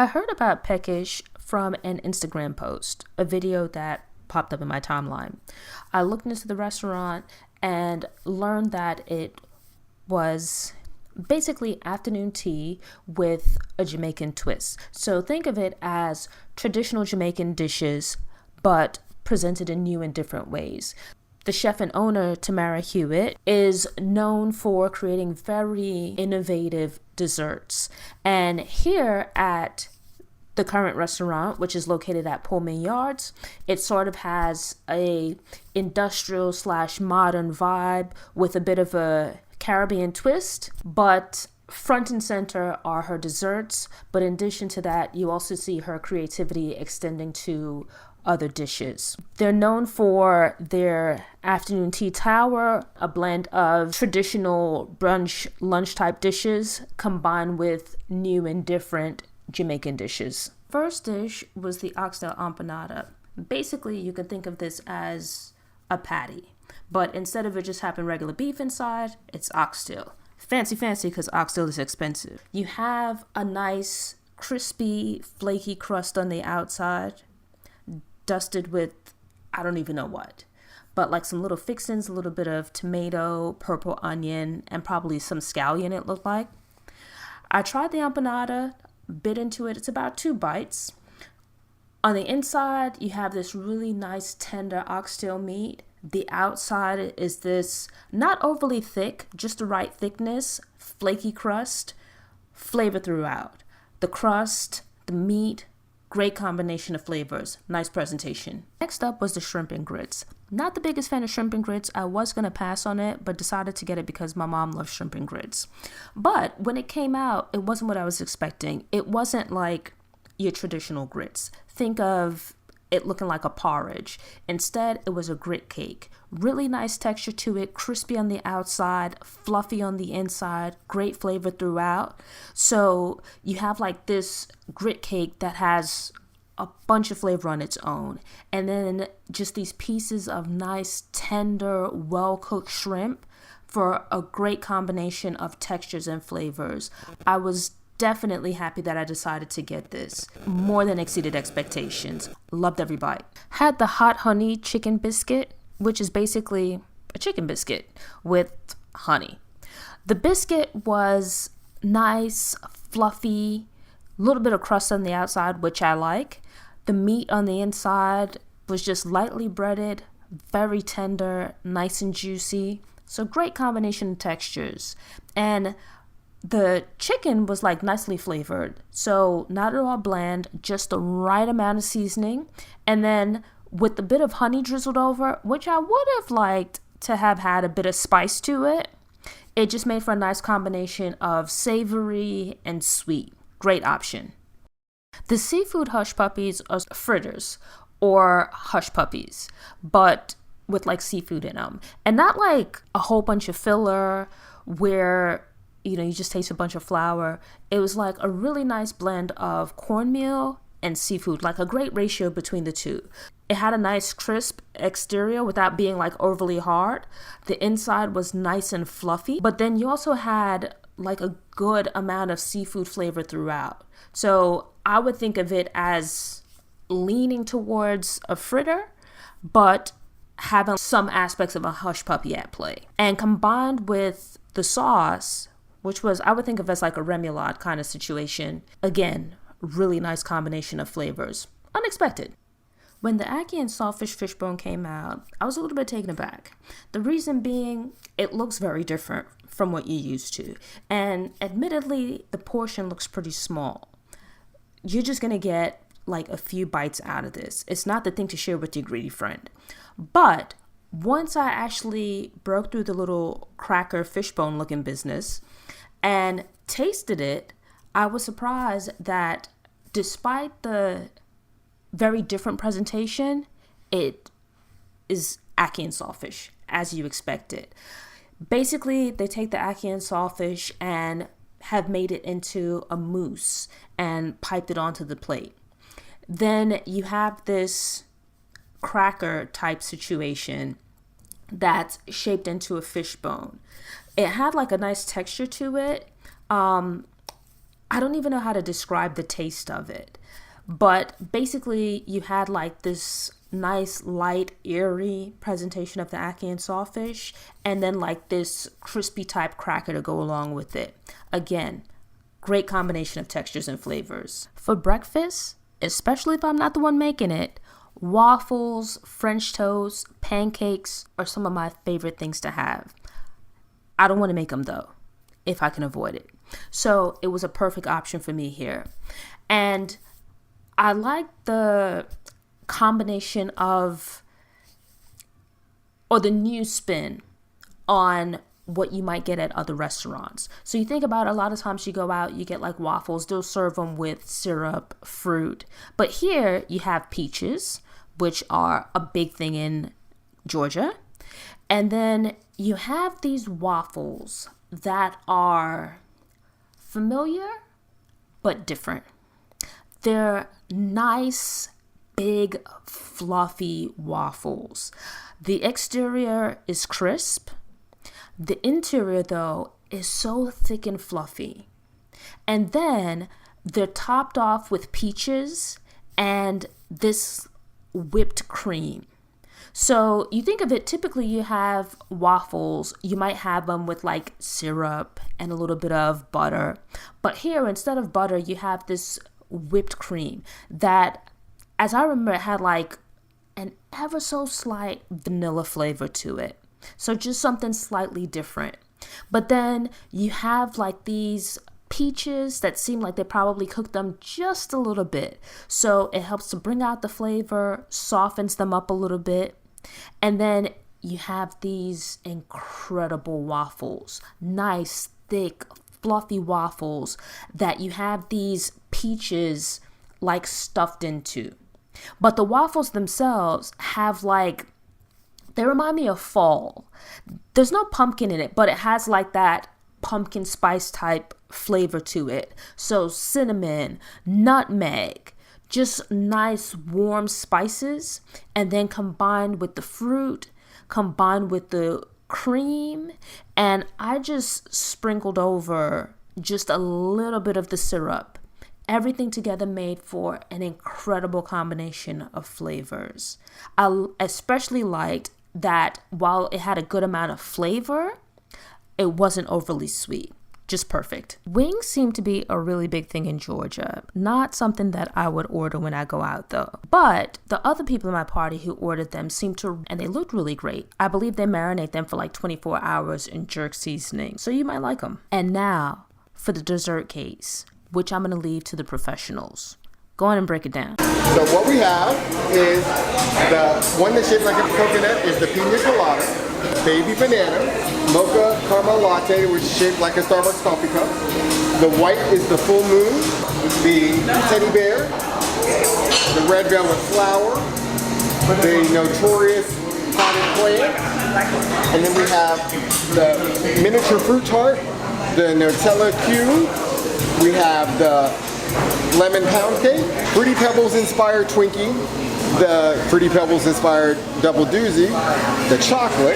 I heard about Peckish from an Instagram post, a video that popped up in my timeline. I looked into the restaurant and learned that it was basically afternoon tea with a Jamaican twist. So think of it as traditional Jamaican dishes, but presented in new and different ways. The chef and owner, Tamara Hewitt, is known for creating very innovative desserts. And here at the current restaurant, which is located at Pullman Yards, it sort of has a industrial / modern vibe with a bit of a Caribbean twist, but front and center are her desserts. But in addition to that, you also see her creativity extending to other dishes. They're known for their afternoon tea tower, a blend of traditional brunch lunch type dishes combined with new and different Jamaican dishes. First dish was the oxtail empanada. Basically, you can think of this as a patty, but instead of it just having regular beef inside, it's oxtail. Fancy because oxtail is expensive. You have a nice crispy, flaky crust on the outside, dusted with I don't even know what, but like some little fixins, a little bit of tomato, purple onion, and probably some scallion it looked like. I tried the empanada, bit into it. It's about 2 bites. On the inside, you have this really nice tender oxtail meat. The outside is this not overly thick, just the right thickness, flaky crust, flavor throughout. The crust, the meat, great combination of flavors. Nice presentation. Next up was the shrimp and grits. Not the biggest fan of shrimp and grits. I was going to pass on it, but decided to get it because my mom loves shrimp and grits. But when it came out, it wasn't what I was expecting. It wasn't like your traditional grits. Think of it looking like a porridge. Instead, it was a grit cake. Really nice texture to it, crispy on the outside, fluffy on the inside, great flavor throughout. So you have like this grit cake that has a bunch of flavor on its own. And then just these pieces of nice, tender, well-cooked shrimp for a great combination of textures and flavors. I was definitely happy that I decided to get this. More than exceeded expectations. Loved every bite. Had the hot honey chicken biscuit, which is basically a chicken biscuit with honey. The biscuit was nice, fluffy, a little bit of crust on the outside, which I like. The meat on the inside was just lightly breaded, very tender, nice and juicy. So great combination of textures. And the chicken was like nicely flavored, so not at all bland, just the right amount of seasoning. And then with a bit of honey drizzled over, which I would have liked to have had a bit of spice to it, it just made for a nice combination of savory and sweet. Great option. The seafood hush puppies are fritters or hush puppies, but with like seafood in them. And not like a whole bunch of filler where you just taste a bunch of flour. It was like a really nice blend of cornmeal and seafood, like a great ratio between the two. It had a nice crisp exterior without being like overly hard. The inside was nice and fluffy, but then you also had like a good amount of seafood flavor throughout. So I would think of it as leaning towards a fritter, but having some aspects of a hush puppy at play. And combined with the sauce, which was, I would think of as like a remoulade kind of situation. Again, really nice combination of flavors. Unexpected. When the ackee and saltfish fishbone came out, I was a little bit taken aback. The reason being, it looks very different from what you're used to. And admittedly, the portion looks pretty small. You're just going to get like a few bites out of this. It's not the thing to share with your greedy friend. But once I actually broke through the little cracker fishbone looking business and tasted it, I was surprised that despite the very different presentation, it is ackee and saltfish as you expect it. Basically, they take the ackee and saltfish and have made it into a mousse and piped it onto the plate. Then you have this cracker type situation that's shaped into a fishbone. It had like a nice texture to it. I don't even know how to describe the taste of it. But basically, you had like this nice, light, airy presentation of the ackee and sawfish, and then like this crispy type cracker to go along with it. Again, great combination of textures and flavors. For breakfast, especially if I'm not the one making it, waffles, French toast, pancakes are some of my favorite things to have. I don't want to make them though, if I can avoid it. So it was a perfect option for me here. And I like the combination of, or the new spin on what you might get at other restaurants. So you think about it, a lot of times you go out, you get like waffles, they'll serve them with syrup, fruit. But here you have peaches, which are a big thing in Georgia. And then you have these waffles that are familiar, but different. They're nice, big, fluffy waffles. The exterior is crisp. The interior, though, is so thick and fluffy. And then they're topped off with peaches and this whipped cream. So you think of it, typically you have waffles, you might have them with like syrup and a little bit of butter. But here, instead of butter, you have this whipped cream that, as I remember, it had like an ever so slight vanilla flavor to it. So just something slightly different. But then you have like these peaches that seem like they probably cooked them just a little bit. So it helps to bring out the flavor, softens them up a little bit. And then you have these incredible waffles, nice, thick, fluffy waffles that you have these peaches like stuffed into. But the waffles themselves have like, they remind me of fall. There's no pumpkin in it, but it has like that pumpkin spice type flavor to it. So cinnamon, nutmeg, just nice warm spices, and then combined with the fruit, combined with the cream, and I just sprinkled over just a little bit of the syrup. Everything together made for an incredible combination of flavors. I especially liked that while it had a good amount of flavor, it wasn't overly sweet. Just perfect. Wings seem to be a really big thing in Georgia. Not something that I would order when I go out though. But the other people in my party who ordered them seemed to, and they looked really great. I believe they marinate them for like 24 hours in jerk seasoning. So you might like them. And now for the dessert case, which I'm going to leave to the professionals. Go on and break it down. So what we have is the one that's shaped like a coconut is the pina colada, baby banana, mocha caramel latte, which is shaped like a Starbucks coffee cup. The white is the full moon, the teddy bear, the red velvet flower, the notorious potted plant, and then we have the miniature fruit tart, the Nutella cube, we have the lemon pound cake, Fruity Pebbles inspired Twinkie, the Fruity Pebbles inspired double doozy, the chocolate,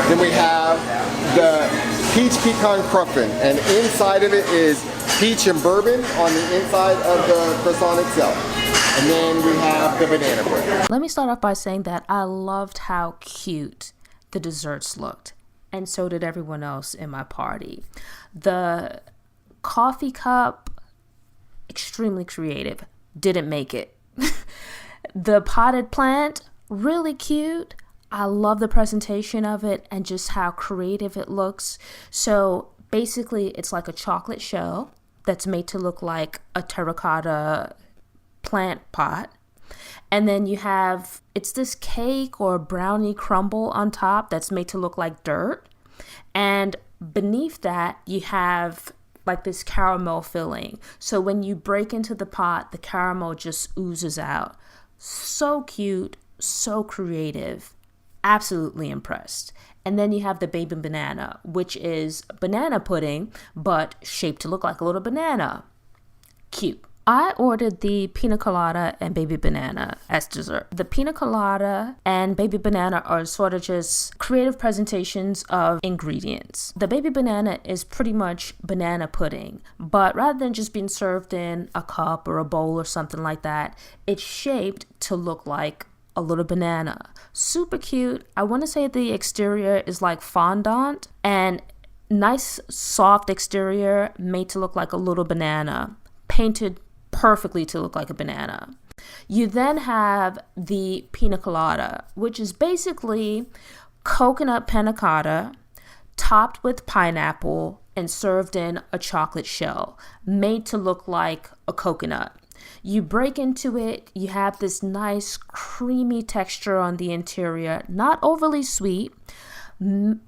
then we have the peach pecan cruffin, and inside of it is peach and bourbon on the inside of the croissant itself. And then we have the banana bread. Let me start off by saying that I loved how cute the desserts looked, and so did everyone else in my party. The coffee cup, extremely creative, didn't make it. The potted plant, really cute. I love the presentation of it and just how creative it looks. So basically it's like a chocolate shell that's made to look like a terracotta plant pot. And then you have, it's this cake or brownie crumble on top that's made to look like dirt. And beneath that you have like this caramel filling. So when you break into the pot, the caramel just oozes out. So cute, so creative, absolutely impressed. And then you have the baby banana, which is banana pudding, but shaped to look like a little banana. Cute. I ordered the pina colada and baby banana as dessert. The pina colada and baby banana are sort of just creative presentations of ingredients. The baby banana is pretty much banana pudding, but rather than just being served in a cup or a bowl or something like that, it's shaped to look like a little banana. Super cute. I want to say the exterior is like fondant and nice soft exterior made to look like a little banana, painted perfectly to look like a banana. You then have the pina colada, which is basically coconut panna cotta topped with pineapple and served in a chocolate shell, made to look like a coconut. You break into it, you have this nice creamy texture on the interior, not overly sweet,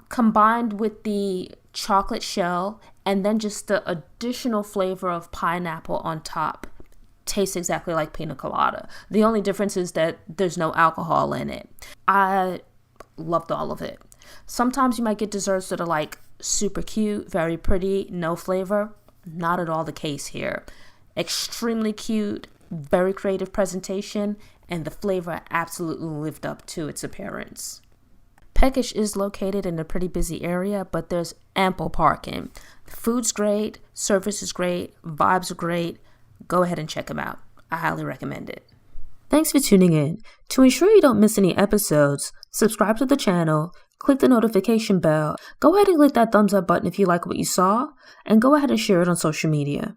combined with the chocolate shell and then just the additional flavor of pineapple on top. Tastes exactly like pina colada. The only difference is that there's no alcohol in it. I loved all of it. Sometimes you might get desserts that are like super cute, very pretty, no flavor. Not at all the case here. Extremely cute, very creative presentation, and the flavor absolutely lived up to its appearance. Peckish is located in a pretty busy area, but there's ample parking. The food's great, service is great, vibes are great. Go ahead and check them out. I highly recommend it. Thanks for tuning in. To ensure you don't miss any episodes, subscribe to the channel, click the notification bell, go ahead and click that thumbs up button if you like what you saw, and go ahead and share it on social media.